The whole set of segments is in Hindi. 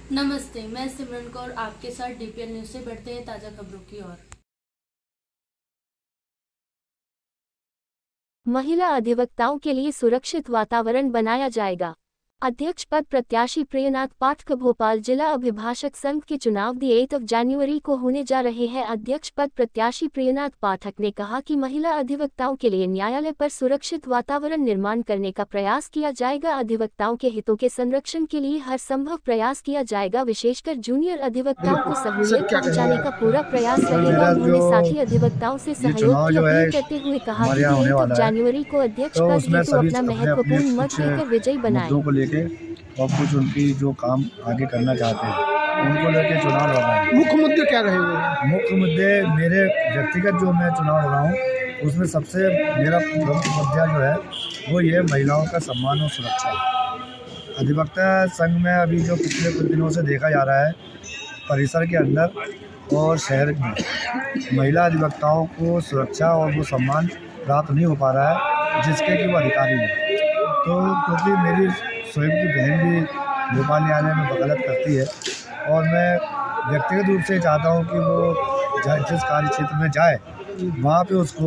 नमस्ते, मैं सिमरन कौर आपके साथ डीपीएल न्यूज से बढ़ते हैं ताजा खबरों की ओर। महिला अधिवक्ताओं के लिए सुरक्षित वातावरण बनाया जाएगा। अध्यक्ष पद प्रत्याशी प्रियनाथ पाठक भोपाल जिला अभिभाषक संघ के चुनाव 8 जनवरी को होने जा रहे हैं। अध्यक्ष पद प्रत्याशी प्रियनाथ पाठक ने कहा कि महिला अधिवक्ताओं के लिए न्यायालय पर सुरक्षित वातावरण निर्माण करने का प्रयास किया जाएगा। अधिवक्ताओं के हितों के संरक्षण के लिए हर संभव प्रयास किया जाएगा, विशेषकर जूनियर अधिवक्ताओं को सहूलियत पहुंचाने का पूरा प्रयास रहेगा। उन्होंने साथी अधिवक्ताओं से सहयोग की अपील करते हुए कहा कि 8 जनवरी को अध्यक्ष पद हेतु अपना महत्वपूर्ण मत देकर विजयी बनाए और कुछ उनकी जो काम आगे करना चाहते हैं उनको लेके चुनाव लड़ रहे हैं। मुख्य मुद्दे क्या रहेंगे? मुख्य मुद्दे मेरे व्यक्तिगत जो मैं चुनाव लड़ रहा हूँ उसमें सबसे मेरा प्रमुख मुद्दा जो है वो ये महिलाओं का सम्मान और सुरक्षा। अधिवक्ता संघ में अभी जो पिछले कुछ दिनों से देखा जा रहा है परिसर के अंदर और शहर में महिला अधिवक्ताओं को सुरक्षा और वो सम्मान प्राप्त नहीं हो पा रहा है जिसके कि वो अधिकारी है। तो क्योंकि मेरी स्वयं की बहन भी भोपाल न्यायालय में वकालत करती है और मैं व्यक्तिगत रूप से चाहता हूं कि वो जिस कार्य क्षेत्र में जाए वहाँ पे उसको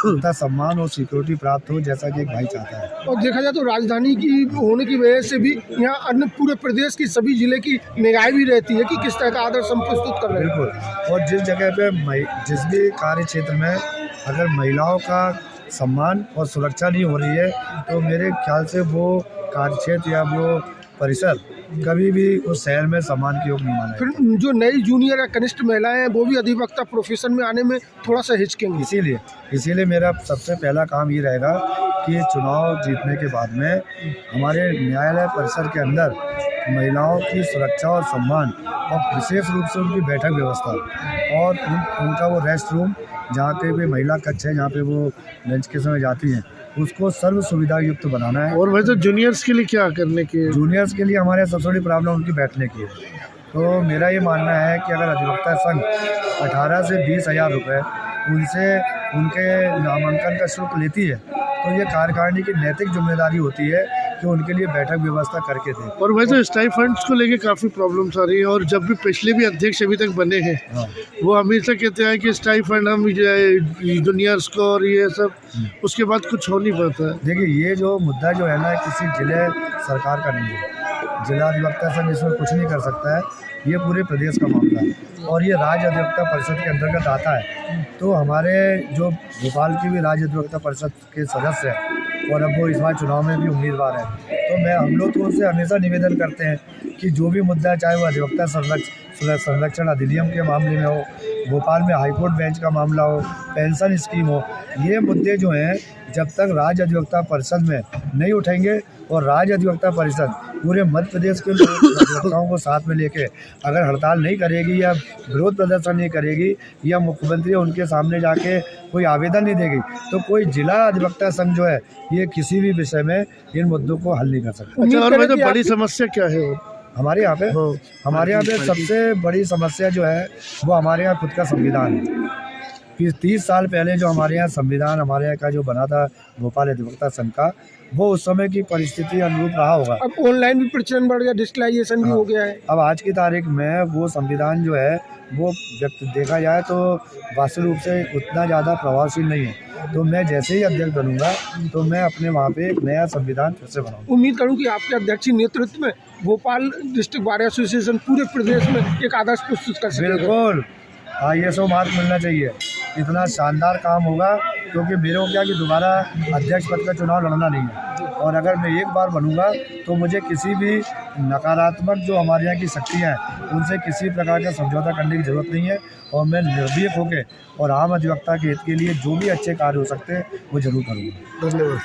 उतना सम्मान और सिक्योरिटी प्राप्त हो जैसा कि एक भाई चाहता है। और देखा जाए तो राजधानी की होने की वजह से भी यहाँ अन्य पूरे प्रदेश की सभी जिले की निगाह भी रहती है कि किस तरह का आदर्श हम प्रस्तुत कर रहे हैं। बिल्कुल, और जिस जगह पे जिस भी कार्य क्षेत्र में अगर महिलाओं का सम्मान और सुरक्षा नहीं हो रही है तो मेरे ख्याल से वो कार्यक्षेत्र या वो परिसर कभी भी उस शहर में सम्मान के योग नहीं माना। फिर जो नई जूनियर या कनिष्ठ महिलाएं हैं वो भी अधिवक्ता प्रोफेशन में आने में थोड़ा सा हिचकेंगी। इसीलिए मेरा सबसे पहला काम ये रहेगा कि चुनाव जीतने के बाद में हमारे न्यायालय परिसर के अंदर महिलाओं की सुरक्षा और सम्मान और विशेष रूप से उनकी बैठक व्यवस्था और उनका वो रेस्ट रूम जहाँ पे भी महिला कक्ष है जहाँ पे वो लंच के समय जाती हैं उसको सर्व सुविधा युक्त बनाना है। और वैसे जूनियर्स के लिए क्या करने की? जूनियर्स के लिए हमारे सबसे बड़ी प्रॉब्लम उनकी बैठने की है। तो मेरा ये मानना है कि अगर अधिवक्ता संघ 18 से 20 हज़ार रुपये उनसे उनके नामांकन का शुल्क लेती है तो ये कार्यकारिणी की नैतिक जिम्मेदारी होती है कि उनके लिए बैठक व्यवस्था करके दें। और वैसे स्टाइपेंड्स को लेके काफ़ी प्रॉब्लम्स आ रही है और जब भी पिछले भी अध्यक्ष अभी तक बने हैं वो हमेशा कहते हैं कि स्टाइपेंड हम जूनियर्स को और ये सब उसके बाद कुछ हो नहीं पाता है। देखिए ये जो मुद्दा जो है ना किसी जिले सरकार का नहीं है, जिला अधिवक्ता संघ इसमें कुछ नहीं कर सकता है, ये पूरे प्रदेश का मामला है और ये राज्य अधिवक्ता परिषद के अंतर्गत आता है। तो हमारे जो भोपाल की भी राज्य अधिवक्ता परिषद के सदस्य हैं और अब वो इस बार चुनाव में भी उम्मीदवार हैं तो हम लोग तो उनसे हमेशा निवेदन करते हैं कि जो भी मुद्दा चाहे वो अधिवक्ता संरक्षण अधिनियम के मामले में हो, भोपाल में हाईकोर्ट बेंच का मामला हो, पेंशन स्कीम हो, ये मुद्दे जो हैं जब तक राज्य अधिवक्ता परिषद में नहीं उठेंगे और राज्य अधिवक्ता परिषद पूरे मध्य प्रदेश के अधिवक्ताओं को साथ में लेके अगर हड़ताल नहीं करेगी या विरोध प्रदर्शन नहीं करेगी या मुख्यमंत्री उनके सामने जाके कोई आवेदन नहीं देगी तो कोई जिला अधिवक्ता संघ जो है ये किसी भी विषय में इन मुद्दों को हल नहीं कर सकता। अच्छा, और तो बड़ी समस्या क्या है हमारे यहाँ पे सबसे बड़ी समस्या जो है वो हमारे यहाँ खुद का संविधान है। 30 साल पहले जो हमारे यहाँ संविधान हमारे यहाँ का जो बना था भोपाल अधिवक्ता संघ का वो उस समय की परिस्थिति अनुरूप रहा होगा। अब ऑनलाइन भी प्रचलन बढ़ गया, डिजिटलाइजेशन भी हो गया है। अब आज की तारीख में वो संविधान जो है वो देखा जाए तो वास्तविक रूप से उतना ज़्यादा प्रभावशील नहीं है। तो मैं जैसे ही अध्यक्ष बनूंगा तो मैं अपने वहाँ पे एक नया संविधान फिर से बनाऊंगा। उम्मीद करूँ कि आपके अध्यक्षीय नेतृत्व में भोपाल डिस्ट्रिक्ट बार एसोसिएशन पूरे प्रदेश में एक आदर्श प्रस्तुत कर सकेगा। बिल्कुल, ISO मार्क मिलना चाहिए, इतना शानदार काम होगा क्योंकि मेरे को क्या कि दोबारा अध्यक्ष पद का चुनाव लड़ना नहीं है और अगर मैं एक बार बनूंगा तो मुझे किसी भी नकारात्मक जो हमारे यहाँ की शक्तियाँ हैं उनसे किसी प्रकार का समझौता करने की ज़रूरत नहीं है और मैं निर्भीक होकर और आम अधिवक्ता के हित के लिए जो भी अच्छे कार्य हो सकते हैं वो जरूर करूँगा। धन्यवाद।